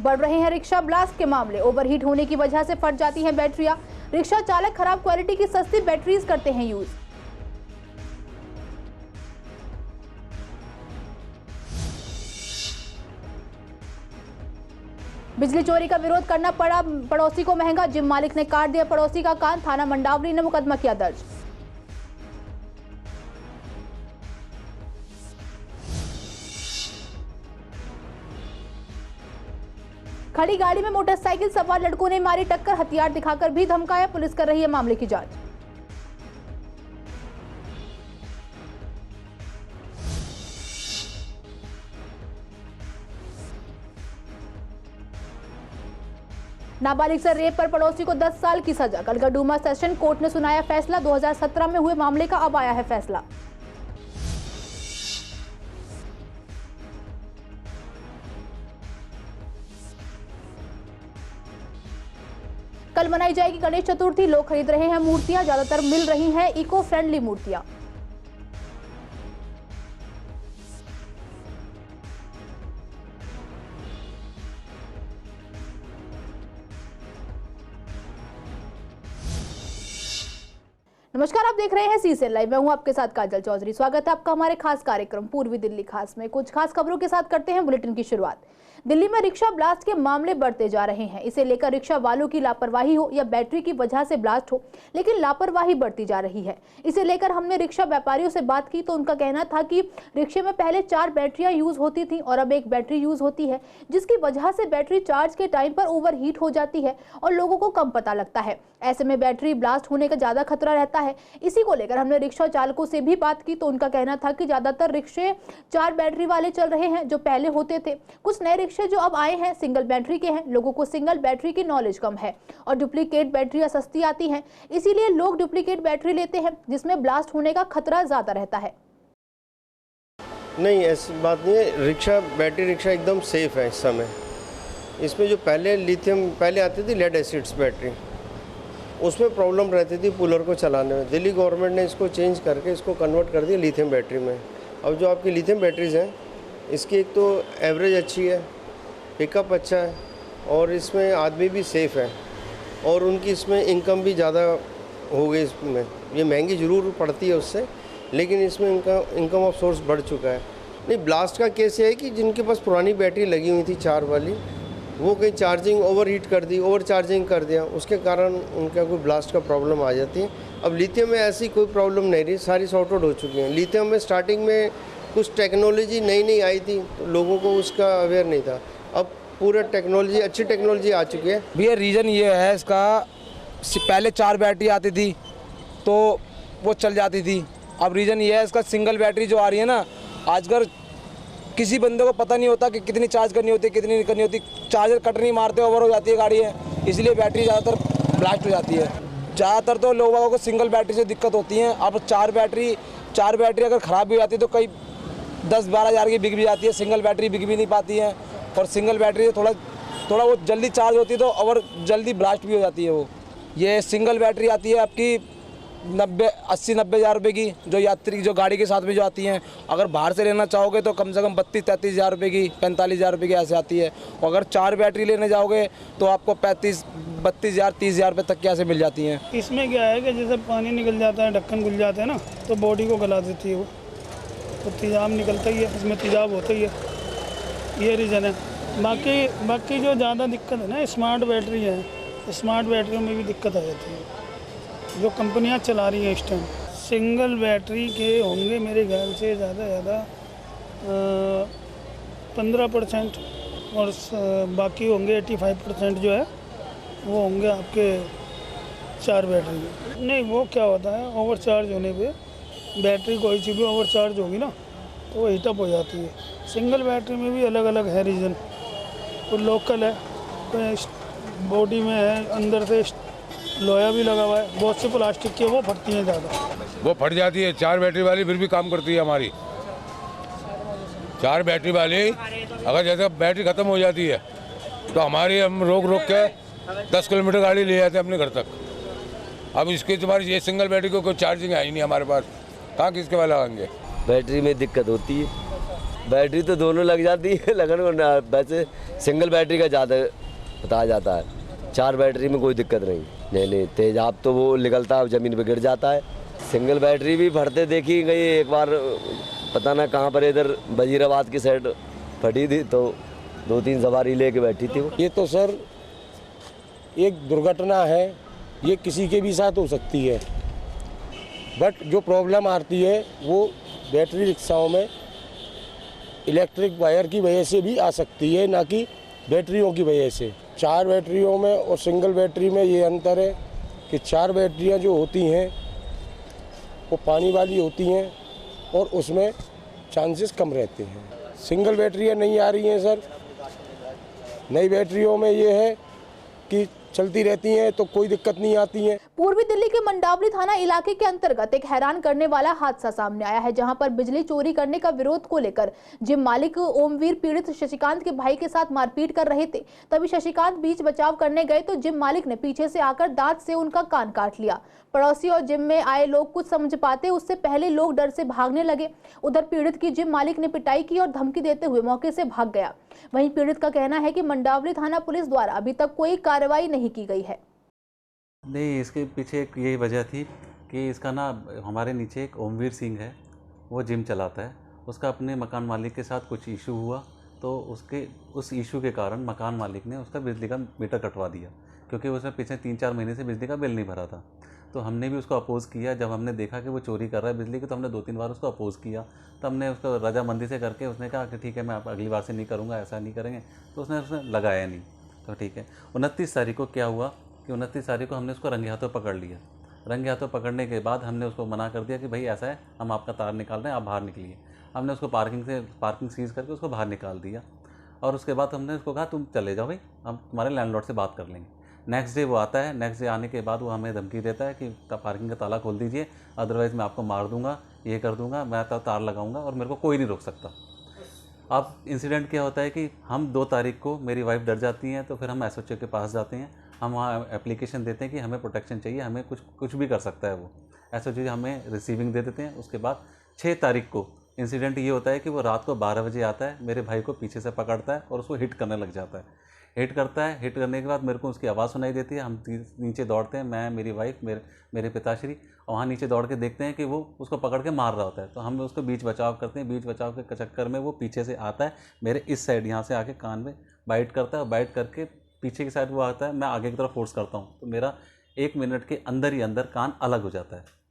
बढ़ रहे हैं रिक्शा ब्लास्ट के मामले। ओवरहीट होने की वजह से फट जाती हैं बैटरियां। रिक्शा चालक खराब क्वालिटी की सस्ती बैटरीज करते हैं यूज। बिजली चोरी का विरोध करना पड़ा पड़ोसी को महंगा। जिम मालिक ने काट दिया पड़ोसी का कान। थाना मंडावली ने मुकदमा किया दर्ज। खड़ी गाड़ी में मोटरसाइकिल सवार लड़कों ने मारी टक्कर। हथियार दिखाकर भी धमकाया। पुलिस कर रही है मामले की जांच। नाबालिग से रेप पर पड़ोसी को 10 साल की सजा। कलकडूमा सेशन कोर्ट ने सुनाया फैसला। 2017 में हुए मामले का अब आया है फैसला। कल मनाई जाएगी गणेश चतुर्थी। लोग खरीद रहे हैं मूर्तियां। ज्यादातर मिल रही हैं इको फ्रेंडली मूर्तियां। नमस्कार, आप देख रहे हैं CCN लाइव। मैं हूं आपके साथ काजल चौधरी। स्वागत है आपका हमारे खास कार्यक्रम पूर्वी दिल्ली खास में। कुछ खास खबरों के साथ करते हैं बुलेटिन की शुरुआत। दिल्ली में रिक्शा ब्लास्ट के मामले बढ़ते जा रहे हैं। इसे लेकर रिक्शा वालों की लापरवाही हो या बैटरी की वजह से ब्लास्ट हो, लेकिन लापरवाही बढ़ती जा रही है। इसे लेकर हमने रिक्शा व्यापारियों से बात की तो उनका कहना था कि रिक्शे में पहले 4 बैटरियां यूज होती थी और अब एक बैटरी यूज होती है, जिसकी वजह से बैटरी चार्ज के टाइम पर ओवरहीट हो जाती है और लोगों को कम पता लगता है। ऐसे में बैटरी ब्लास्ट होने का ज्यादा खतरा रहता है। इसी को लेकर हमने रिक्शा चालकों से भी बात की तो उनका कहना था कि ज्यादातर रिक्शे 4 बैटरी वाले चल रहे हैं जो पहले होते थे। कुछ नए रिक्शे जो अब आए हैं सिंगल बैटरी के हैं। लोगों को सिंगल बैटरी की नॉलेज कम है और डुप्लीकेट बैटरियां सस्ती आती हैं, इसीलिए लोग डुप्लीकेट बैटरी लेते हैं जिसमें ब्लास्ट होने का खतरा ज्यादा रहता है। नहीं, ऐसी बात नहीं है। रिक्शा बैटरी रिक्शा एकदम सेफ है इस समय। इसमें जो पहले लिथियम पहले आती थी लेड एसिड्स बैटरी, उसमें प्रॉब्लम रहती थी पुलर को चलाने में। दिल्ली गवर्नमेंट ने इसको चेंज करके इसको कन्वर्ट कर दिया लिथियम बैटरी में। अब जो आपकी लिथियम बैटरीज हैं, इसकी एक तो एवरेज अच्छी है, पिकअप अच्छा है और इसमें आदमी भी सेफ़ है और उनकी इसमें इनकम भी ज़्यादा हो गई। इसमें ये महंगी ज़रूर पड़ती है उससे, लेकिन इसमें इनकम ऑफ सोर्स बढ़ चुका है। नहीं, ब्लास्ट का केस ये है कि जिनके पास पुरानी बैटरी लगी हुई थी 4 वाली, वो कहीं चार्जिंग ओवरहीट कर दी, ओवर चार्जिंग कर दिया, उसके कारण उनका कोई ब्लास्ट का प्रॉब्लम आ जाती है। अब लिथियम में ऐसी कोई प्रॉब्लम नहीं रही, सारी सॉर्ट आउट हो चुकी हैं। लिथियम में स्टार्टिंग में कुछ टेक्नोलॉजी नई आई थी तो लोगों को उसका अवेयर नहीं था। अब पूरा टेक्नोलॉजी अच्छी टेक्नोलॉजी आ चुकी है। भैया रीज़न ये है इसका, पहले 4 बैटरी आती थी तो वो चल जाती थी। अब रीज़न ये है इसका, सिंगल बैटरी जो आ रही है ना, आजकल किसी बंदे को पता नहीं होता कि कितनी चार्ज करनी होती है कितनी नहीं करनी होती। चार्जर कट नहीं मारते, ओवर हो जाती है गाड़ी है, इसलिए बैटरी ज़्यादातर ब्लास्ट हो जाती है। ज़्यादातर तो लोगों को सिंगल बैटरी से दिक्कत होती है। अब 4 बैटरी अगर ख़राब भी हो जाती है तो कई 10-12 हज़ार की बिक भी जाती है। सिंगल बैटरी बिक भी नहीं पाती है और सिंगल बैटरी थोड़ा वो जल्दी चार्ज होती है तो और जल्दी ब्लास्ट भी हो जाती है। वो ये सिंगल बैटरी आती है आपकी 80-90 हज़ार रुपये की, जो यात्री जो गाड़ी के साथ में जो आती हैं। अगर बाहर से लेना चाहोगे तो कम से कम 32-33 हज़ार रुपये की, 45 हज़ार रुपये की ऐसे आती है। और अगर 4 बैटरी लेने जाओगे तो आपको 32 हज़ार 30 हज़ार रुपये तक की ऐसे मिल जाती हैं। इसमें क्या है कि जैसे पानी निकल जाता है, ढक्कन खुल जाता है ना, तो बॉडी को गला देती है वो, तो तेजाब निकलता ही है, इसमें तेजाब होता ही है। ये रीज़न है। बाकी जो ज़्यादा दिक्कत है ना, स्मार्ट बैटरी है, स्मार्ट बैटरियों में भी दिक्कत आ जाती है जो कंपनियां चला रही हैं इस टाइम। सिंगल बैटरी के होंगे मेरे ख्याल से ज़्यादा 15% और बाकी होंगे 85% जो है वो होंगे आपके 4 बैटरी। नहीं, वो क्या होता है, ओवर चार्ज होने पे बैटरी कोई सी भी ओवर चार्ज होगी ना तो वो हीटअप हो जाती है। सिंगल बैटरी में भी अलग अलग है रीज़न। तो लोकल है, तो बॉडी में है, अंदर से लोहा भी लगा हुआ है, बहुत सी प्लास्टिक की वो फटती हैं ज़्यादा, वो फट जाती है। 4 बैटरी वाली फिर भी काम करती है हमारी। 4 बैटरी वाली अगर जैसे बैटरी ख़त्म हो जाती है तो हमारी हम रोक के 10 किलोमीटर गाड़ी ले जाते हैं अपने घर तक। अब इसकी तुम्हारी ये सिंगल बैटरी को कोई चार्जिंग है ही नहीं हमारे पास, कहाँ किसके वाला लगाएंगे। बैटरी में दिक्कत होती है, बैटरी तो दोनों लग जाती है, लगन वैसे सिंगल बैटरी का ज़्यादा बताया जाता है। 4 बैटरी में कोई दिक्कत नहीं, तेजाब तो वो निकलता है, ज़मीन पे गिर जाता है। सिंगल बैटरी भी फटते देखी गई एक बार, पता ना कहाँ पर, इधर वजीराबाद की साइड फटी थी, तो 2-3 सवारी लेके बैठी थी वो। ये तो सर एक दुर्घटना है, ये किसी के भी साथ हो सकती है, बट जो प्रॉब्लम आती है वो बैटरी रिक्शाओं में इलेक्ट्रिक वायर की वजह से भी आ सकती है, ना कि बैटरियों की वजह से। 4 बैटरियों में और सिंगल बैटरी में ये अंतर है कि 4 बैटरियां जो होती हैं वो पानी वाली होती हैं और उसमें चांसेस कम रहते हैं। सिंगल बैटरियां नहीं आ रही हैं सर। नई बैटरियों में ये है कि चलती रहती हैं तो कोई दिक्कत नहीं आती है। पूर्वी दिल्ली के मंडावली थाना इलाके के अंतर्गत एक हैरान करने वाला हादसा सामने आया है, जहां पर बिजली चोरी करने का विरोध को लेकर जिम मालिक ओमवीर पीड़ित शशिकांत के भाई के साथ मारपीट कर रहे थे। तभी शशिकांत बीच बचाव करने गए तो जिम मालिक ने पीछे से आकर दांत से उनका कान काट लिया। पड़ोसी और जिम में आए लोग कुछ समझ पाते उससे पहले लोग डर से भागने लगे। उधर पीड़ित की जिम मालिक ने पिटाई की और धमकी देते हुए मौके से भाग गया। वहीं पीड़ित का कहना है कि मंडावली थाना पुलिस द्वारा अभी तक कोई कार्रवाई नहीं की गई है। नहीं, इसके पीछे एक यही वजह थी कि इसका ना हमारे नीचे एक ओमवीर सिंह है, वो जिम चलाता है। उसका अपने मकान मालिक के साथ कुछ इशू हुआ, तो उस इशू के कारण मकान मालिक ने उसका बिजली का मीटर कटवा दिया, क्योंकि उसने पिछले 3-4 महीने से बिजली का बिल नहीं भरा था। तो हमने भी उसको अपोज़ किया। जब हमने देखा कि वो चोरी कर रहा है बिजली की, तो हमने 2-3 बार उसको अपोज़ किया। तो हमने उसको रजामंदी से करके उसने कहा कि ठीक है, मैं अगली बार से नहीं करूँगा, ऐसा नहीं करेंगे। तो उसने लगाया नहीं, तो ठीक है। 29 तारीख को क्या हुआ कि 29 तारीख को हमने उसको रंगे हाथों पकड़ लिया। रंगे हाथों पकड़ने के बाद हमने उसको मना कर दिया कि भाई ऐसा है, हम आपका तार निकाल रहे हैं, आप बाहर निकलिए। हमने उसको पार्किंग सीज़ करके उसको बाहर निकाल दिया, और उसके बाद हमने उसको कहा तुम चले जाओ भाई, हम तुम्हारे लैंडलॉर्ड से बात कर लेंगे। नेक्स्ट डे वो आता है। नेक्स्ट डे आने के बाद वो हमें धमकी देता है कि पार्किंग का ताला खोल दीजिए, अदरवाइज़ मैं आपको मार दूंगा, ये कर दूंगा, मैं तार लगाऊंगा और मेरे को कोई नहीं रोक सकता। अब इंसिडेंट क्या होता है कि हम 2 तारीख को मेरी वाइफ डर जाती हैं, तो फिर हम एसओचे के पास जाते हैं। हम वहाँ एप्लीकेशन देते हैं कि हमें प्रोटेक्शन चाहिए, हमें कुछ भी कर सकता है वो। एसओचे हमें रिसीविंग दे देते हैं। उसके बाद 6 तारीख को इंसिडेंट ये होता है कि वो रात को 12 बजे आता है, मेरे भाई को पीछे से पकड़ता है और उसको हिट करने लग जाता है। हिट करता है, हिट करने के बाद मेरे को उसकी आवाज़ सुनाई देती है। हम नीचे दौड़ते हैं, मैं, मेरी वाइफ, मेरे पिताश्री, और वहाँ नीचे दौड़ के देखते हैं कि वो उसको पकड़ के मार रहा होता है। तो हम उसको बीच बचाव करते हैं। बीच बचाव के चक्कर में वो पीछे से आता है, मेरे इस साइड यहाँ से आके कान में बाइट करता है, और बाइट करके पीछे की साइड वो आता है, मैं आगे की तरफ फोर्स करता हूँ, तो मेरा 1 मिनट के अंदर ही अंदर कान अलग हो जाता है।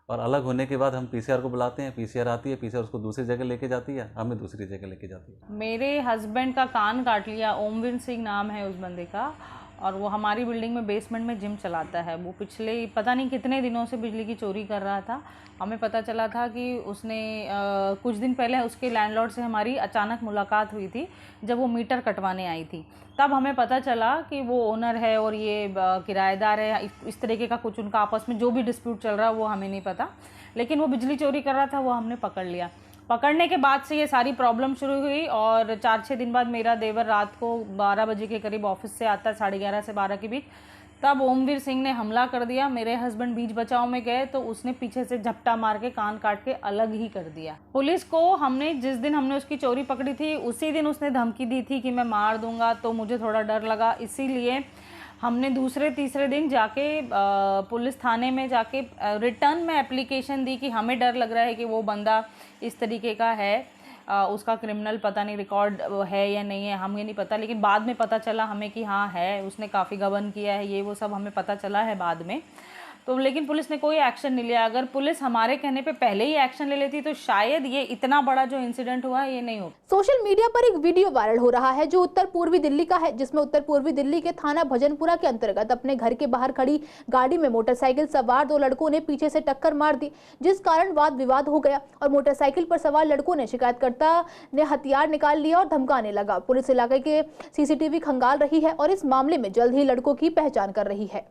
और अलग होने के बाद हम पीसीआर को बुलाते हैं, पीसीआर आती है, पीसीआर उसको दूसरी जगह लेके जाती है, हमें दूसरी जगह लेके जाती है। मेरे हस्बैंड का कान काट लिया, ओमवीर सिंह नाम है उस बंदे का, और वो हमारी बिल्डिंग में बेसमेंट में जिम चलाता है। वो पिछले पता नहीं कितने दिनों से बिजली की चोरी कर रहा था। हमें पता चला था कि उसने कुछ दिन पहले उसके लैंडलॉर्ड से हमारी अचानक मुलाकात हुई थी, जब वो मीटर कटवाने आई थी। तब हमें पता चला कि वो ओनर है और ये किराएदार है। इस तरीके का कुछ उनका आपस में जो भी डिस्प्यूट चल रहा है वो हमें नहीं पता, लेकिन वो बिजली चोरी कर रहा था, वो हमने पकड़ लिया। पकड़ने के बाद से ये सारी प्रॉब्लम शुरू हुई, और 4-6 दिन बाद मेरा देवर रात को 12 बजे के करीब ऑफिस से आता है, 11:30 से 12 के बीच। तब ओमवीर सिंह ने हमला कर दिया। मेरे हस्बैंड बीच बचाव में गए तो उसने पीछे से झपटा मार के कान काट के अलग ही कर दिया। पुलिस को जिस दिन हमने उसकी चोरी पकड़ी थी, उसी दिन उसने धमकी दी थी कि मैं मार दूंगा, तो मुझे थोड़ा डर लगा। इसीलिए हमने दूसरे तीसरे दिन जाके पुलिस थाने में जाके रिटर्न में एप्लीकेशन दी कि हमें डर लग रहा है कि वो बंदा इस तरीके का है, उसका क्रिमिनल पता नहीं रिकॉर्ड है या नहीं है, हमें नहीं पता। लेकिन बाद में पता चला हमें कि हाँ है, उसने काफ़ी गबन किया है, ये वो सब हमें पता चला है बाद में। तो लेकिन पुलिस ने कोई एक्शन नहीं लिया। अगर पुलिस हमारे कहने पे पहले ही एक्शन ले लेती तो शायद ये इतना बड़ा जो इंसिडेंट हुआ है ये नहीं हो। सोशल मीडिया पर एक वीडियो वायरल हो रहा है जो उत्तर पूर्वी दिल्ली का है, जिसमें उत्तर पूर्वी दिल्ली के थाना भजनपुरा के अंतर्गत अपने घर के बाहर खड़ी गाड़ी में मोटरसाइकिल सवार 2 लड़कों ने पीछे से टक्कर मार दी, जिस कारण वाद विवाद हो गया और मोटरसाइकिल पर सवार लड़कों ने शिकायतकर्ता ने हथियार निकाल लिया और धमकाने लगा। पुलिस इलाके के सीसीटीवी खंगाल रही है और इस मामले में जल्द ही लड़कों की पहचान कर रही है।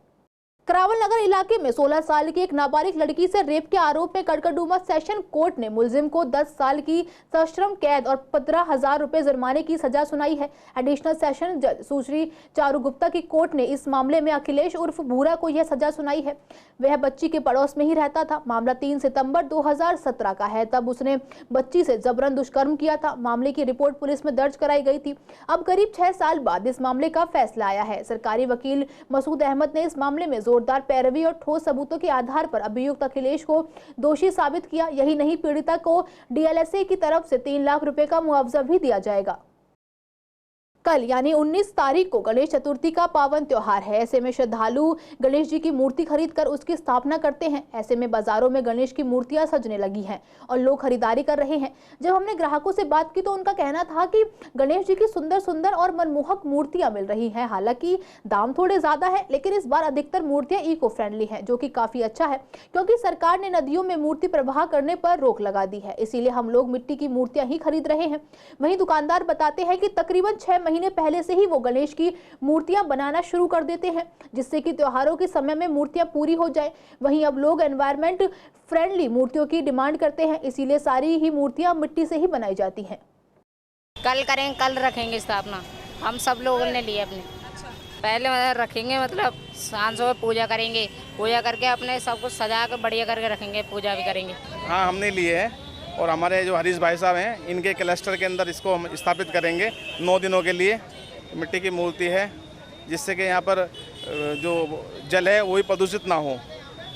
करावल नगर इलाके में 16 साल की एक नाबालिग लड़की से रेप के आरोप में कड़कड़डूमा सेशन कोर्ट ने मुलजिम को 10 साल की सश्रम कैद और 15,000 रुपए जुर्माने की सजा सुनाई है। एडिशनल सेशन जज सुश्री चारू गुप्ता की कोर्ट ने इस मामले में अखिलेश उर्फ भूरा को यह सजा सुनाई है। वह बच्ची के पड़ोस में ही रहता था। मामला 3 सितंबर 2017 का है। तब उसने बच्ची से जबरन दुष्कर्म किया था। मामले की रिपोर्ट पुलिस में दर्ज कराई गई थी। अब करीब 6 साल बाद इस मामले का फैसला आया है। सरकारी वकील मसूद अहमद ने इस मामले में जोरदार पैरवी और ठोस सबूतों के आधार पर अभियुक्त अखिलेश को दोषी साबित किया। यही नहीं, पीड़िता को डीएलएसए की तरफ से 3 लाख रुपए का मुआवजा भी दिया जाएगा। कल यानी 19 तारीख को गणेश चतुर्थी का पावन त्योहार है। ऐसे में श्रद्धालु गणेश जी की मूर्ति खरीदकर उसकी स्थापना करते हैं। ऐसे में बाजारों में गणेश की मूर्तियां सजने लगी हैं और लोग खरीदारी कर रहे हैं। जब हमने ग्राहकों से बात की तो उनका कहना था कि गणेश जी की सुंदर सुंदर और मनमोहक मूर्तियां मिल रही हैं। हालांकि दाम थोड़े ज्यादा है, लेकिन इस बार अधिकतर मूर्तियां इको फ्रेंडली हैं, जो कि काफी अच्छा है, क्योंकि सरकार ने नदियों में मूर्ति प्रवाह करने पर रोक लगा दी है। इसीलिए हम लोग मिट्टी की मूर्तियां ही खरीद रहे हैं। वहीं दुकानदार बताते हैं कि तकरीबन 6 महीने पहले से ही वो गणेश की मूर्तियां बनाना शुरू कर देते हैं, जिससे कि त्योहारों के समय में मूर्तियां पूरी हो जाए। वहीं अब लोग एनवायरमेंट फ्रेंडली मूर्तियों की डिमांड करते हैं, इसीलिए सारी ही मूर्तियां मिट्टी से ही बनाई जाती हैं। कल करेंगे, कल रखेंगे स्थापना। हम सब लोगों ने लिए अपने पहले रखेंगे, मतलब सांझ सुबह पूजा करेंगे, पूजा करके अपने सब कुछ सजा कर बढ़िया करके रखेंगे, पूजा भी करेंगे। हाँ, हमने लिए है और हमारे जो हरीश भाई साहब हैं, इनके क्लस्टर के अंदर इसको हम स्थापित करेंगे 9 दिनों के लिए। मिट्टी की मूर्ति है, जिससे कि यहाँ पर जो जल है वो भी प्रदूषित ना हो।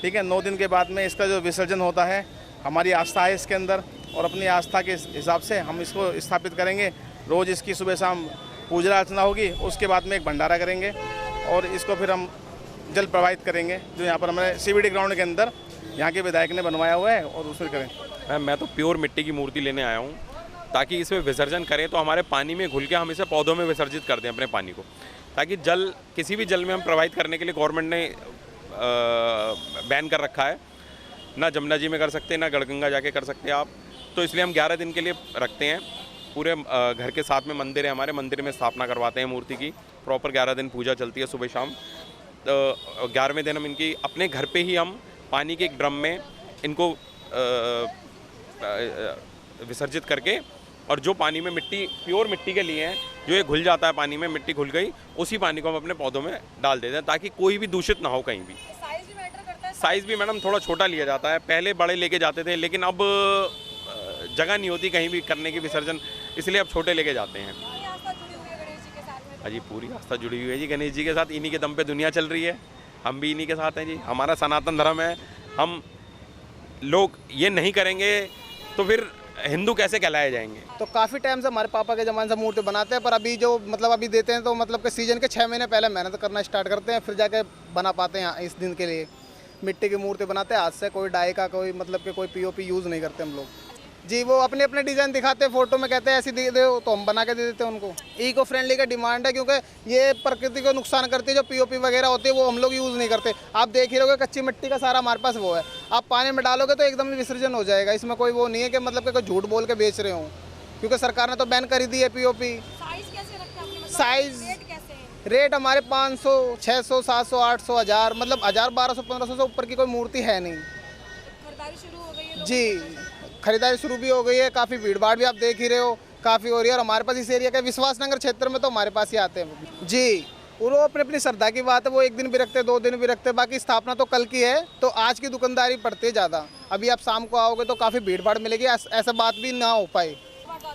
ठीक है, 9 दिन के बाद में इसका जो विसर्जन होता है, हमारी आस्था है इसके अंदर, और अपनी आस्था के हिसाब से हम इसको स्थापित करेंगे। रोज़ इसकी सुबह शाम पूजा अर्चना होगी, उसके बाद में एक भंडारा करेंगे और इसको फिर हम जल प्रवाहित करेंगे, जो यहाँ पर हमारे CBD ग्राउंड के अंदर यहाँ के विधायक ने बनवाया हुआ है, और उसमें करें। मैं तो प्योर मिट्टी की मूर्ति लेने आया हूँ, ताकि इसमें विसर्जन करें तो हमारे पानी में घुल के हम इसे पौधों में विसर्जित कर दें अपने पानी को, ताकि जल किसी भी जल में हम प्रवाहित करने के लिए गवर्नमेंट ने बैन कर रखा है। ना जमुना जी में कर सकते, ना गढ़गंगा जाके कर सकते आप, तो इसलिए हम 11 दिन के लिए रखते हैं। पूरे घर के साथ में मंदिर है, हमारे मंदिर में स्थापना करवाते हैं मूर्ति की। प्रॉपर 11 दिन पूजा चलती है सुबह शाम। तो 11वें दिन हम इनकी अपने घर पे ही हम पानी के एक ड्रम में इनको विसर्जित करके, और जो पानी में मिट्टी प्योर मिट्टी के लिए हैं, जो ये घुल जाता है पानी में, मिट्टी घुल गई, उसी पानी को हम अपने पौधों में डाल देते हैं, ताकि कोई भी दूषित ना हो कहीं भी। साइज भी मैटर करता है? साइज़ भी मैडम थोड़ा छोटा लिया जाता है। पहले बड़े लेके जाते थे, लेकिन अब जगह नहीं होती कहीं भी करने की विसर्जन, इसलिए अब छोटे लेके जाते हैं। हाँ जी, पूरी आस्था जुड़ी हुई है जी गणेश जी के साथ। इन्हीं के दम पे दुनिया चल रही है, हम भी इन्हीं के साथ हैं जी। हमारा सनातन धर्म है, हम लोग ये नहीं करेंगे तो फिर हिंदू कैसे कहलाए जाएंगे। तो काफ़ी टाइम से हमारे पापा के ज़माने से मूर्ति बनाते हैं, पर अभी जो मतलब अभी देते हैं तो मतलब कि सीजन के 6 महीने पहले मेहनत करना स्टार्ट करते हैं, फिर जाके बना पाते हैं इस दिन के लिए। मिट्टी की मूर्ति बनाते हैं हाथ से, कोई डाई का, कोई मतलब कि कोई POP यूज़ नहीं करते हम लोग जी। वो अपने अपने डिज़ाइन दिखाते हैं, फोटो में कहते हैं ऐसी दे दो, तो हम बना के दे देते हैं उनको। इको फ्रेंडली का डिमांड है, क्योंकि ये प्रकृति को नुकसान करती है। जो POP वगैरह होती है वो हम लोग यूज़ नहीं करते। आप देख ही रहोगे, कच्ची मिट्टी का सारा हमारे पास वो है। आप पानी में डालोगे तो एकदम विसर्जन हो जाएगा। इसमें कोई वो नहीं है कि मतलब कि कोई झूठ बोल के बेच रहे हो, क्योंकि सरकार ने तो बैन कर ही दी है POP। साइज़ रेट हमारे 500, 600, 700, 800, 1000, मतलब 1000, 1200, 1500 से ऊपर की कोई मूर्ति है नहीं। खरीदारी शुरू हो गई है जी, खरीदारी शुरू भी हो गई है। काफ़ी भीड़ भाड़ भी आप देख ही रहे हो, काफ़ी हो रही है। और हमारे पास इस एरिया के विश्वासनगर क्षेत्र में तो हमारे पास ही आते हैं जी। वो अपनी अपनी श्रद्धा की बात है, वो 1 दिन भी रखते हैं, 2 दिन भी रखते हैं। बाकी स्थापना तो कल की है, तो आज की दुकानदारी पड़ती है ज़्यादा। अभी आप शाम को आओगे तो काफ़ी भीड़ भाड़ मिलेगी, ऐसा बात भी ना हो पाए।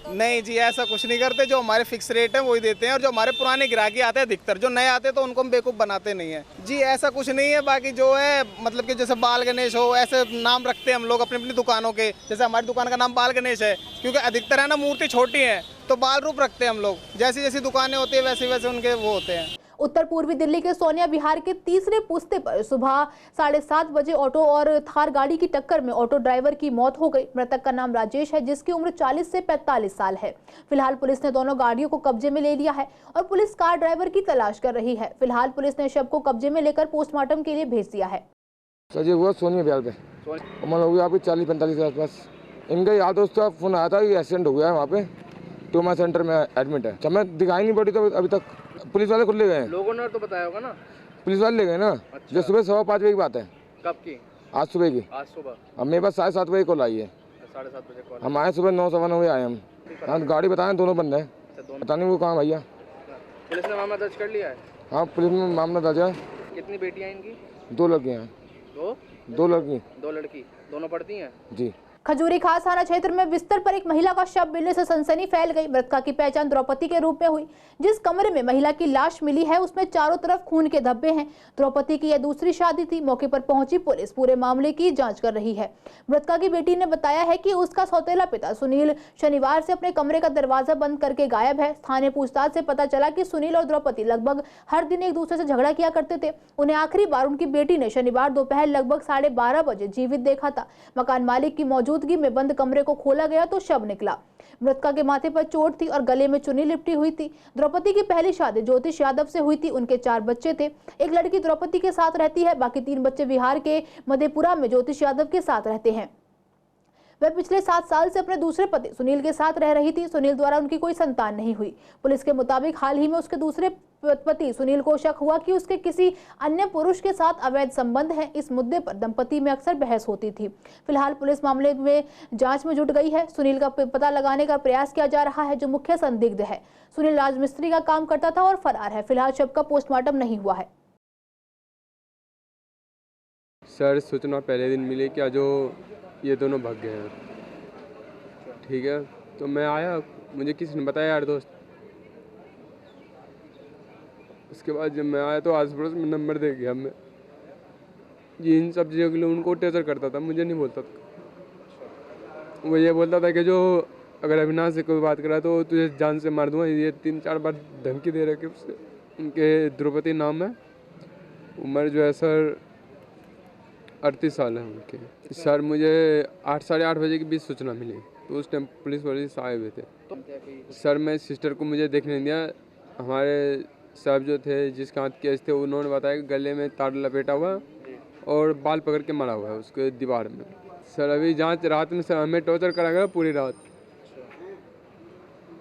नहीं जी, ऐसा कुछ नहीं करते। जो हमारे फिक्स रेट है वही देते हैं, और जो हमारे पुराने ग्राहकी आते हैं अधिकतर, जो नए आते हैं तो उनको हम बेवकूफ़ बनाते नहीं है जी। ऐसा कुछ नहीं है। बाकी जो है मतलब कि जैसे बाल गणेश हो, ऐसे नाम रखते हैं हम लोग अपनी अपनी दुकानों के। जैसे हमारी दुकान का नाम बाल गणेश है, क्योंकि अधिकतर है ना मूर्ति छोटी है, तो बाल रूप रखते हैं हम लोग। जैसी जैसी दुकानें होती है वैसे वैसे उनके वो होते हैं। उत्तर पूर्वी दिल्ली के सोनिया विहार के तीसरे पुस्ते पर सुबह 7:30 बजे ऑटो और थार गाड़ी की टक्कर में ऑटो ड्राइवर की मौत हो गई। मृतक का नाम राजेश है, जिसकी उम्र 40 से 45 साल है। फिलहाल पुलिस ने दोनों गाड़ियों को कब्जे में ले लिया है और पुलिस कार ड्राइवर की तलाश कर रही है। फिलहाल पुलिस ने शव को कब्जे में लेकर पोस्टमार्टम के लिए भेज दिया है। सर हुआ सोनिया विहार पे, उम्र हो गई आपकी 40-45 के आसपास। इनका याद दोस्त का फोन आया था कि एक्सीडेंट हो गया है, वहाँ पे ट्रोमा सेंटर में एडमिट है। मैं दिखाई नहीं पड़ी तो अभी तक पुलिस वाले खुले गए हैं। लोगों ने तो बताया होगा ना, पुलिस वाले ले गए ना। जो सुबह 5:15 बजे की बात है। कब की? आज सुबह की। आज सुबह? अब मेरे पास 7:30 बजे कॉल आई है। 7:30 बजे कॉल? हम आए सुबह 9 सवा 9 बजे आए हम। हाँ गाड़ी बताएं दोनों बंद है। पता नहीं वो कहाँ भैया। पुलिस ने मामला दर्ज कर लिया है? हाँ पुलिस में मामला दर्ज है। कितनी बेटियां इनकी? 2 लड़कियाँ हैं। 2 लड़की। 2 लड़की दोनों पढ़ती हैं? जी। खजूरी खास थाना क्षेत्र में बिस्तर पर एक महिला का शव मिलने से सनसनी फैल गई। मृतका की पहचान द्रौपदी के रूप में हुई। जिस कमरे में महिला की लाश मिली है उसमें चारों तरफ खून के धब्बे हैं। द्रौपदी की यह दूसरी शादी थी। मौके पर पहुंची पुलिस पूरे मामले की जांच कर रही है। मृतका की बेटी ने बताया है कि उसका सौतेला पिता सुनील शनिवार से अपने कमरे का दरवाजा बंद करके गायब है। स्थानीय पूछताछ से पता चला कि सुनील और द्रौपदी लगभग हर दिन एक दूसरे से झगड़ा किया करते थे। उन्हें आखिरी बार उनकी बेटी ने शनिवार दोपहर लगभग 12:30 बजे जीवित देखा था। मकान मालिक की मौजूदगी में बंद कमरे को खोला गया तो शव निकला। मृतका के माथे पर चोट थी और गले में चुन्नी लिपटी हुई थी। द्रौपदी की पहली शादी ज्योतिष यादव से हुई थी। उनके 4 बच्चे थे। एक लड़की द्रौपदी के साथ रहती है। बाकी 3 बच्चे बिहार के मधेपुरा में ज्योतिष यादव के साथ रहते हैं। वह पिछले 7 साल से अपने दूसरे पति सुनील के साथ रह रही थी। सुनील द्वारा उनकी कोई संतान नहीं हुई। पुलिस के मुताबिक हाल ही में उसके दूसरे पति सुनील को शक हुआ कि उसके किसी अन्य पुरुष के साथ अवैध संबंध है। इस मुद्दे पर दंपति में अक्सर बहस होती थी। फिलहाल पुलिस मामले में जांच में जुट गई है। सुनील का पता लगाने का प्रयास किया जा रहा है जो मुख्य संदिग्ध है। सुनील राजमिस्त्री का काम करता था और फरार है। फिलहाल शव का पोस्टमार्टम नहीं हुआ है। सर सूचना पहले दिन मिली क्या जो ये दोनों भाग गए हैं। ठीक है तो मैं आया, मुझे किसी ने बताया यार दोस्त। उसके बाद जब मैं आया तो आस पड़ोस में नंबर दे गया। मैं ये इन सब चीज़ों के लिए उनको टॉर्चर करता था, मुझे नहीं बोलता था। वो ये बोलता था कि जो अगर अविनाश से कोई बात करा तो तुझे जान से मार दूंगा। ये 3-4 बार धमकी दे रखे उससे। उनके द्रौपदी नाम है। उम्र जो है सर 38 साल है उनके। सर मुझे 8 साढ़े 8 बजे के बीच सूचना मिली तो उस टाइम पुलिस वाले आए हुए थे। सर मैं सिस्टर को मुझे देखने नहीं दिया। हमारे साहब जो थे जिसके हाथ केस थे उन्होंने बताया कि गले में तार लपेटा हुआ और बाल पकड़ के मारा हुआ है उसके दीवार में। सर अभी जांच रात में सर हमें टॉर्चर करा गया पूरी रात।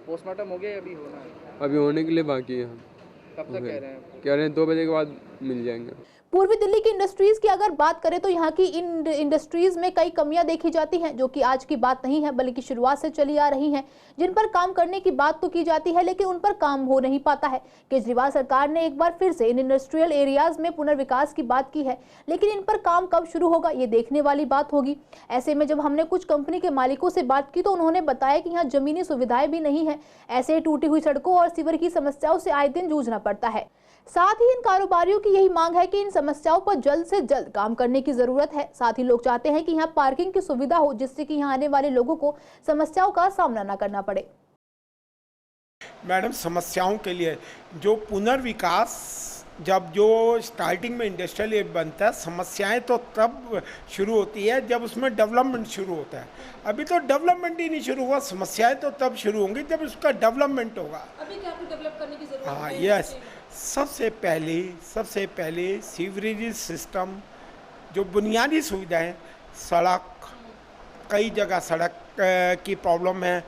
पोस्टमार्टम हो गया अभी होना है? अभी होने के लिए बाकी है। कब तक कह रहे हैं? कह रहे हैं 2 बजे के बाद मिल जाएंगे। पूर्वी दिल्ली की इंडस्ट्रीज की अगर बात करें तो यहाँ की इन इंडस्ट्रीज में कई कमियां देखी जाती हैं जो कि आज की बात नहीं है बल्कि शुरुआत से चली आ रही हैं। जिन पर काम करने की बात तो की जाती है लेकिन उन पर काम हो नहीं पाता है। केजरीवाल सरकार ने एक बार फिर से इन इंडस्ट्रियल एरियाज में पुनर्विकास की बात की है लेकिन इन पर काम कब शुरू होगा ये देखने वाली बात होगी। ऐसे में जब हमने कुछ कंपनी के मालिकों से बात की तो उन्होंने बताया कि यहाँ जमीनी सुविधाएं भी नहीं है। ऐसे टूटी हुई सड़कों और सीवर की समस्याओं से आए दिन जूझना पड़ता है। साथ ही इन कारोबारियों की यही मांग है कि इन समस्याओं पर जल्द से जल्द काम करने की जरूरत है। साथ ही लोग चाहते हैं कि यहाँ पार्किंग की सुविधा हो जिससे कि यहाँ आने वाले लोगों को समस्याओं का सामना न करना पड़े। मैडम समस्याओं के लिए जो पुनर्विकास जब जो स्टार्टिंग में इंडस्ट्रियल एरिया बनता है समस्याएं तो तब शुरू होती है जब उसमें डेवलपमेंट शुरू होता है। अभी तो डेवलपमेंट ही नहीं शुरू हुआ, समस्याएं तो तब शुरू होंगी जब उसका डेवलपमेंट होगा। अभी क्या डेवलप करने की जरूरत हाँ यस, सबसे पहले सीवरेज सिस्टम जो बुनियादी सुविधाएं, सड़क, कई जगह सड़क की प्रॉब्लम है।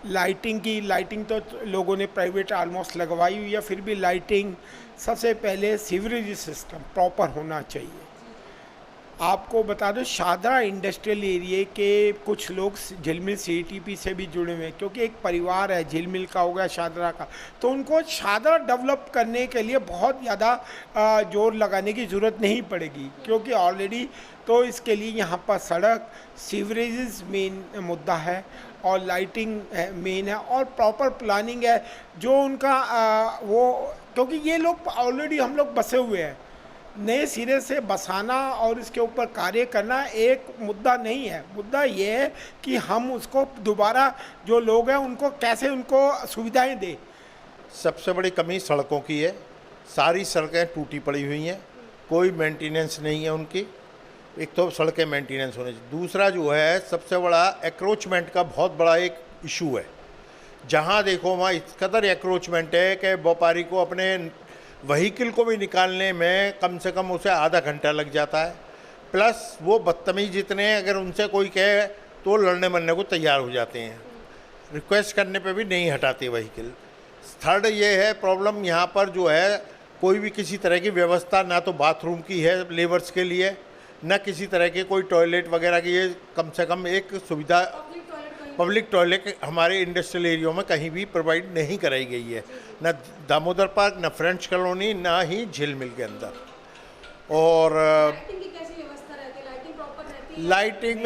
लाइटिंग तो लोगों ने प्राइवेट ऑलमोस्ट लगवाई हुई है, फिर भी लाइटिंग सबसे पहले सीवरेज सिस्टम प्रॉपर होना चाहिए। आपको बता दो शादरा इंडस्ट्रियल एरिया के कुछ लोग झिलमिल CTP से भी जुड़े हुए हैं क्योंकि एक परिवार है, झिलमिल का हो गया, शादरा का, तो उनको शादरा डेवलप करने के लिए बहुत ज़्यादा जोर लगाने की ज़रूरत नहीं पड़ेगी क्योंकि ऑलरेडी तो इसके लिए यहाँ पर सड़क, सीवरेज मेन मुद्दा है और लाइटिंग मेन है और प्रॉपर प्लानिंग है जो उनका वो, क्योंकि ये लोग ऑलरेडी हम लोग बसे हुए हैं। नए सिरे से बसाना और इसके ऊपर कार्य करना एक मुद्दा नहीं है। मुद्दा ये है कि हम उसको दोबारा जो लोग हैं उनको कैसे उनको सुविधाएं दें। सबसे बड़ी कमी सड़कों की है। सारी सड़कें टूटी पड़ी हुई हैं, कोई मेंटेनेंस नहीं है उनकी। एक तो सड़कें मेंटेनेंस होनी चाहिए। दूसरा जो है सबसे बड़ा एक्रोचमेंट का बहुत बड़ा एक इशू है। जहाँ देखो वहाँ इस कदर एक्रोचमेंट है कि व्यापारी को अपने व्हीकल को भी निकालने में कम से कम उसे आधा घंटा लग जाता है। प्लस वो बदतमीज जितने हैं, अगर उनसे कोई कहे तो लड़ने मरने को तैयार हो जाते हैं, रिक्वेस्ट करने पे भी नहीं हटाते व्हीकल। थर्ड ये है प्रॉब्लम यहाँ पर जो है कोई भी किसी तरह की व्यवस्था ना तो बाथरूम की है लेबर्स के लिए, ना किसी तरह के कोई टॉयलेट वगैरह की है। कम से कम एक सुविधा पब्लिक टॉयलेट हमारे इंडस्ट्रियल एरिया में कहीं भी प्रोवाइड नहीं कराई गई है, ना दामोदर पार्क, ना फ्रेंच कॉलोनी, ना ही झील मिल के अंदर। और लाइटिंग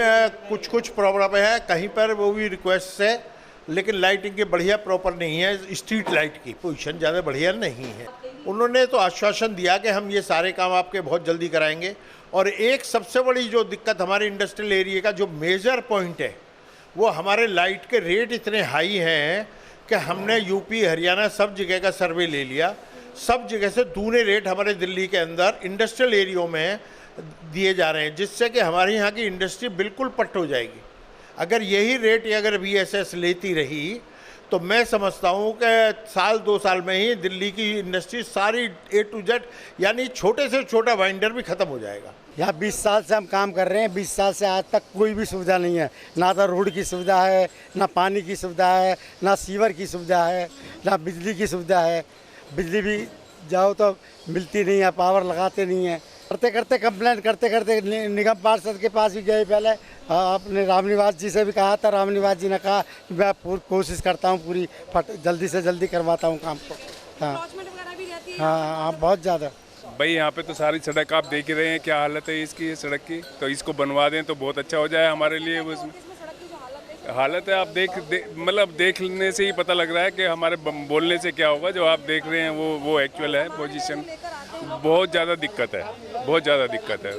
कुछ कुछ प्रॉब्लम है, कहीं पर वो भी रिक्वेस्ट है, लेकिन लाइटिंग के बढ़िया प्रॉपर नहीं है। स्ट्रीट लाइट की पोजीशन ज़्यादा बढ़िया नहीं है। उन्होंने तो आश्वासन दिया कि हम ये सारे काम आपके बहुत जल्दी कराएंगे। और एक सबसे बड़ी जो दिक्कत हमारे इंडस्ट्रियल एरिया का जो मेजर पॉइंट है, वो हमारे लाइट के रेट इतने हाई हैं कि हमने यूपी हरियाणा सब जगह का सर्वे ले लिया। सब जगह से दूने रेट हमारे दिल्ली के अंदर इंडस्ट्रियल एरिया में दिए जा रहे हैं, जिससे कि हमारे यहाँ की इंडस्ट्री बिल्कुल पट हो जाएगी। अगर यही रेट अगर VSS लेती रही तो मैं समझता हूँ कि साल 2 साल में ही दिल्ली की इंडस्ट्री सारी A to Z यानी छोटे से छोटा वाइंडर भी ख़त्म हो जाएगा। यहाँ 20 साल से हम काम कर रहे हैं, 20 साल से आज तक कोई भी सुविधा नहीं है। ना तो रोड की सुविधा है, ना पानी की सुविधा है, ना सीवर की सुविधा है, ना बिजली की सुविधा है। बिजली भी जाओ तो मिलती नहीं है, पावर लगाते नहीं है। करते करते कंप्लेंट करते करते निगम पार्षद के पास भी गए पहले, अपने रामनिवास जी से भी कहा था। रामनिवास जी ने कहा कि मैं पूरी कोशिश करता हूँ, पूरी जल्दी से जल्दी करवाता हूँ काम को। हाँ, बहुत ज़्यादा। भाई यहाँ पे तो सारी सड़क आप देख ही रहे हैं क्या हालत है इसकी, ये सड़क की। तो इसको बनवा दें तो बहुत अच्छा हो जाए हमारे लिए। वो इसमें हालत है, आप मतलब देखने से ही पता लग रहा है कि हमारे बोलने से क्या होगा। जो आप देख रहे हैं वो एक्चुअल है पोजीशन। बहुत ज़्यादा दिक्कत है, बहुत ज़्यादा दिक्कत है।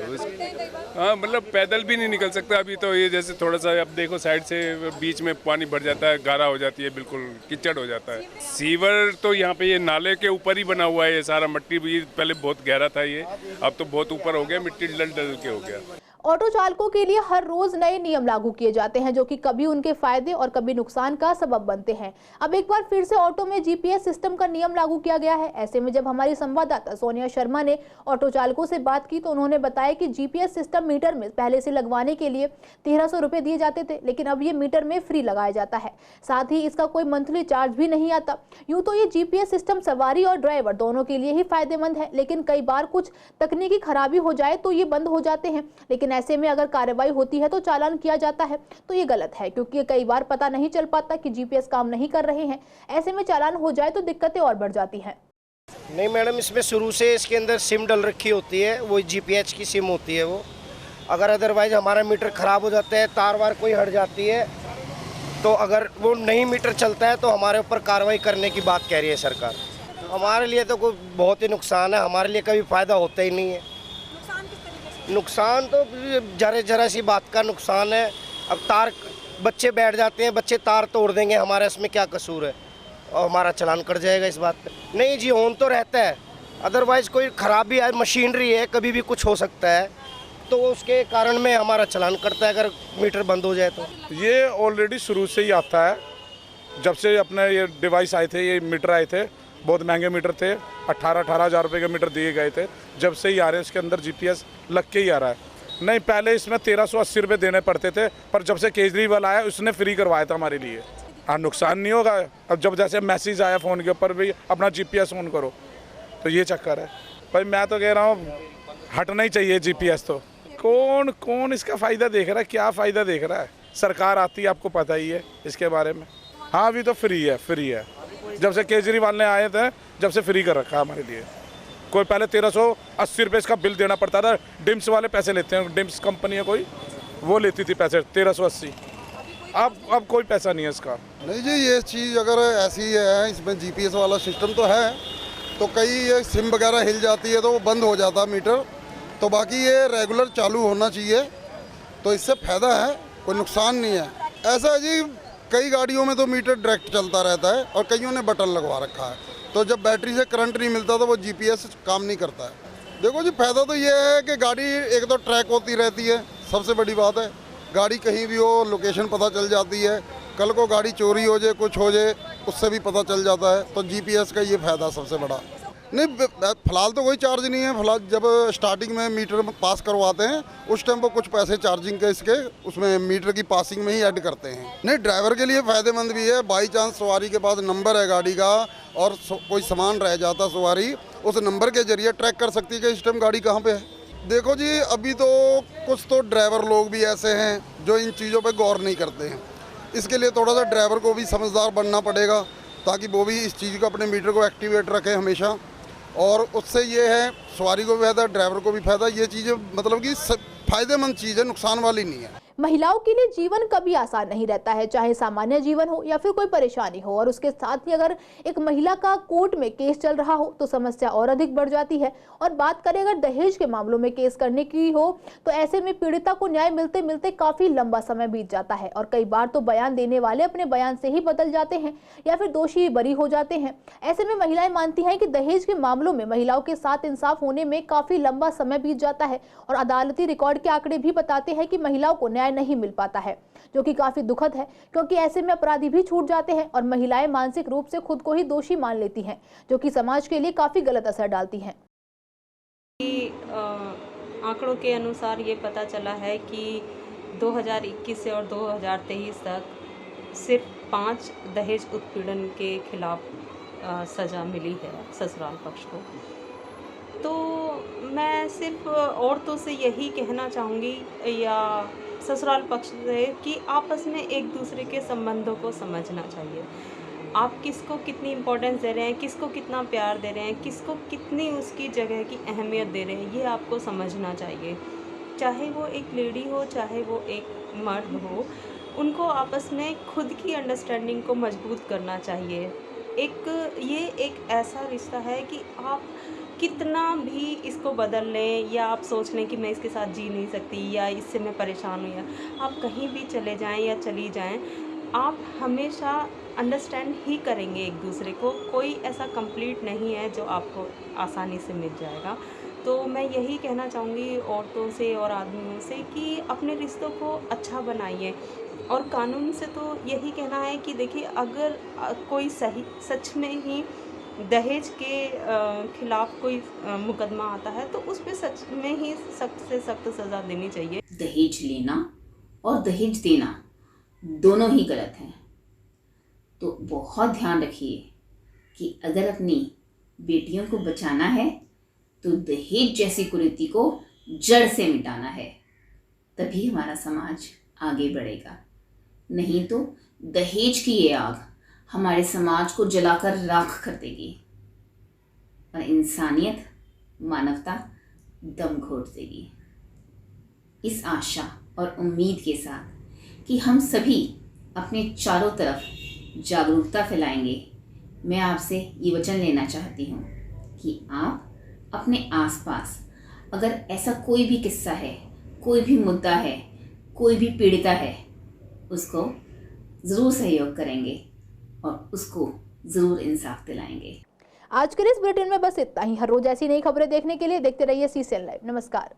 हाँ, मतलब पैदल भी नहीं निकल सकता अभी तो। ये जैसे थोड़ा सा आप देखो साइड से बीच में पानी भर जाता है, गारा हो जाती है, बिल्कुल कीचड़ हो जाता है। सीवर तो यहाँ पे ये नाले के ऊपर ही बना हुआ है। ये सारा मिट्टी भी पहले बहुत गहरा था, ये अब तो बहुत ऊपर हो गया, मिट्टी डल डल के हो गया। ऑटो चालकों के लिए हर रोज नए नियम लागू किए जाते हैं, जो कि कभी उनके फायदे और कभी नुकसान का सबब बनते हैं। अब एक बार फिर से ऑटो में GPS सिस्टम का नियम लागू किया गया है। ऐसे में जब हमारी संवाददाता सोनिया शर्मा ने ऑटो चालकों से बात की तो उन्होंने बताया कि GPS सिस्टम मीटर में पहले से लगवाने के लिए 1300 रुपए दिए जाते थे, लेकिन अब ये मीटर में फ्री लगाया जाता है। साथ ही इसका कोई मंथली चार्ज भी नहीं आता। यूँ तो ये GPS सिस्टम सवारी और ड्राइवर दोनों के लिए ही फायदेमंद है, लेकिन कई बार कुछ तकनीकी खराबी हो जाए तो ये बंद हो जाते हैं। लेकिन ऐसे में अगर कार्रवाई होती है तो चालान किया जाता है, तो ये गलत है, क्योंकि कई बार पता नहीं चल पाता कि GPS काम नहीं कर रहे हैं। ऐसे में चालान हो जाए तो दिक्कतें और बढ़ जाती हैं। नहीं मैडम, इसमें शुरू से इसके अंदर सिम डल रखी होती है, वो GPH की सिम होती है वो। अगर अदरवाइज हमारा मीटर ख़राब हो जाता है, तार वार कोई हट जाती है, तो अगर वो नहीं मीटर चलता है तो हमारे ऊपर कार्रवाई करने की बात कह रही है सरकार। हमारे लिए तो कोई बहुत ही नुकसान है, हमारे लिए कभी फ़ायदा होता ही नहीं है। नुकसान तो जरा सी बात का नुकसान है। अब तार बच्चे बैठ जाते हैं, बच्चे तार तोड़ देंगे, हमारा इसमें क्या कसूर है, और हमारा चालान कट जाएगा इस बात पे। नहीं जी, ऑन तो रहता है, अदरवाइज़ कोई ख़राबी है, मशीनरी है, कभी भी कुछ हो सकता है, तो उसके कारण में हमारा चालान कटता है अगर मीटर बंद हो जाए तो। ये ऑलरेडी शुरू से ही आता है, जब से अपने ये डिवाइस आए थे, ये मीटर आए थे, बहुत महंगे मीटर थे, 18,000 रुपये के मीटर दिए गए थे। जब से ही आ रहे हैं इसके अंदर GPS लग के ही आ रहा है। नहीं, पहले इसमें 1380 रुपये देने पड़ते थे, पर जब से केजरीवाल आया उसने फ्री करवाया था हमारे लिए। हाँ, नुकसान नहीं होगा। अब जब जैसे मैसेज आया फ़ोन के ऊपर भी अपना GPS ऑन करो, तो ये चक्कर है। भाई मैं तो कह रहा हूँ हटना ही चाहिए GPS। तो कौन इसका फ़ायदा देख रहा है, क्या फ़ायदा देख रहा है? सरकार आती है, आपको पता ही है इसके बारे में। हाँ, अभी तो फ्री है। जब से केजरीवाल ने आए थे, जब से फ्री कर रखा है हमारे लिए। कोई पहले 1380 रुपये इसका बिल देना पड़ता था। डिम्स वाले पैसे लेते हैं, डिम्स कंपनी है कोई, वो लेती थी पैसे 1380। अब कोई पैसा नहीं है इसका। नहीं जी, ये चीज़ अगर ऐसी है, इसमें GPS वाला सिस्टम तो है, तो कई ये सिम वगैरह हिल जाती है तो वो बंद हो जाता है मीटर। तो बाकी ये रेगुलर चालू होना चाहिए, तो इससे फ़ायदा है, कोई नुकसान नहीं है। ऐसा है जी, कई गाड़ियों में तो मीटर डायरेक्ट चलता रहता है और कईयों ने बटन लगवा रखा है, तो जब बैटरी से करंट नहीं मिलता तो वो GPS काम नहीं करता है। देखो जी, फ़ायदा तो ये है कि गाड़ी एक तो ट्रैक होती रहती है, सबसे बड़ी बात है। गाड़ी कहीं भी हो, लोकेशन पता चल जाती है। कल को गाड़ी चोरी हो जाए, कुछ हो जाए, उससे भी पता चल जाता है। तो GPS का ये फ़ायदा सबसे बड़ा। नहीं, फ़िलहाल तो कोई चार्ज नहीं है। फिलहाल जब स्टार्टिंग में मीटर पास करवाते हैं उस टाइम वो कुछ पैसे चार्जिंग के इसके उसमें मीटर की पासिंग में ही ऐड करते हैं। नहीं, ड्राइवर के लिए फ़ायदेमंद भी है। बाई चांस सवारी के पास नंबर है गाड़ी का और कोई सामान रह जाता सवारी, उस नंबर के जरिए ट्रैक कर सकती है कि इस टाइम गाड़ी कहाँ पे है। देखो जी, अभी तो कुछ तो ड्राइवर लोग भी ऐसे हैं जो इन चीज़ों पे गौर नहीं करते हैं। इसके लिए थोड़ा सा ड्राइवर को भी समझदार बनना पड़ेगा ताकि वो भी इस चीज़ को, अपने मीटर को एक्टिवेट रखे हमेशा, और उससे ये है सवारी को भी फायदा, ड्राइवर को भी फायदा। ये चीज़ें मतलब कि फ़ायदेमंद चीज़ है, नुकसान वाली नहीं है। महिलाओं के लिए जीवन कभी आसान नहीं रहता है, चाहे सामान्य जीवन हो या फिर कोई परेशानी हो। और उसके साथ ही अगर एक महिला का कोर्ट में केस चल रहा हो तो समस्या और अधिक बढ़ जाती है। और बात करें अगर दहेज के मामलों में केस करने की हो तो ऐसे में पीड़िता को न्याय मिलते मिलते काफी लंबा समय बीत जाता है और कई बार तो बयान देने वाले अपने बयान से ही बदल जाते हैं या फिर दोषी बरी हो जाते हैं। ऐसे में महिलाएं मानती हैं कि दहेज के मामलों में महिलाओं के साथ इंसाफ होने में काफी लंबा समय बीत जाता है और अदालती रिकॉर्ड के आंकड़े भी बताते हैं कि महिलाओं को न्याय नहीं मिल पाता है, जो कि काफी दुखद है क्योंकि ऐसे में अपराधी भी छूट जाते हैं और महिलाएं मानसिक रूप से खुद को ही दोषी मान लेती हैं, जो कि समाज के लिए काफी गलत असर डालती हैं। आंकड़ों के अनुसार ये पता चला है कि 2021 से और 2023 तक सिर्फ 5 दहेज उत्पीड़न के खिलाफ सज़ा मिली है ससुराल पक्ष को। तो मैं सिर्फ औरतों से यही कहना चाहूँगी या ससुराल पक्ष से कि आपस में एक दूसरे के संबंधों को समझना चाहिए। आप किसको कितनी इम्पोर्टेंस दे रहे हैं, किसको कितना प्यार दे रहे हैं, किसको कितनी उसकी जगह की अहमियत दे रहे हैं, ये आपको समझना चाहिए। चाहे वो एक लेडी हो, चाहे वो एक मर्द हो, उनको आपस में खुद की अंडरस्टैंडिंग को मजबूत करना चाहिए। ये एक ऐसा रिश्ता है कि आप कितना भी इसको बदल लें या आप सोच लें कि मैं इसके साथ जी नहीं सकती या इससे मैं परेशान हूँ, या आप कहीं भी चले जाएं या चली जाएं, आप हमेशा अंडरस्टैंड ही करेंगे एक दूसरे को। कोई ऐसा कंप्लीट नहीं है जो आपको आसानी से मिल जाएगा। तो मैं यही कहना चाहूँगी औरतों से और आदमियों से कि अपने रिश्तों को अच्छा बनाइए। और कानून से तो यही कहना है कि देखिए, अगर कोई सच में ही दहेज के खिलाफ कोई मुकदमा आता है तो उस पर सच में ही सख्त से सख्त सज़ा देनी चाहिए। दहेज लेना और दहेज देना दोनों ही गलत हैं। तो बहुत ध्यान रखिए कि अगर अपनी बेटियों को बचाना है तो दहेज जैसी कुरीति को जड़ से मिटाना है, तभी हमारा समाज आगे बढ़ेगा। नहीं तो दहेज की ये आग हमारे समाज को जलाकर राख कर देगी और इंसानियत, मानवता दम घोट देगी। इस आशा और उम्मीद के साथ कि हम सभी अपने चारों तरफ जागरूकता फैलाएंगे, मैं आपसे ये वचन लेना चाहती हूँ कि आप अपने आसपास अगर ऐसा कोई भी किस्सा है, कोई भी मुद्दा है, कोई भी पीड़िता है, उसको ज़रूर सहयोग करेंगे और उसको ज़रूर इंसाफ दिलाएंगे। आज के इस बुलेटिन में बस इतना ही। हर रोज ऐसी नई खबरें देखने के लिए देखते रहिए CCL लाइव। नमस्कार।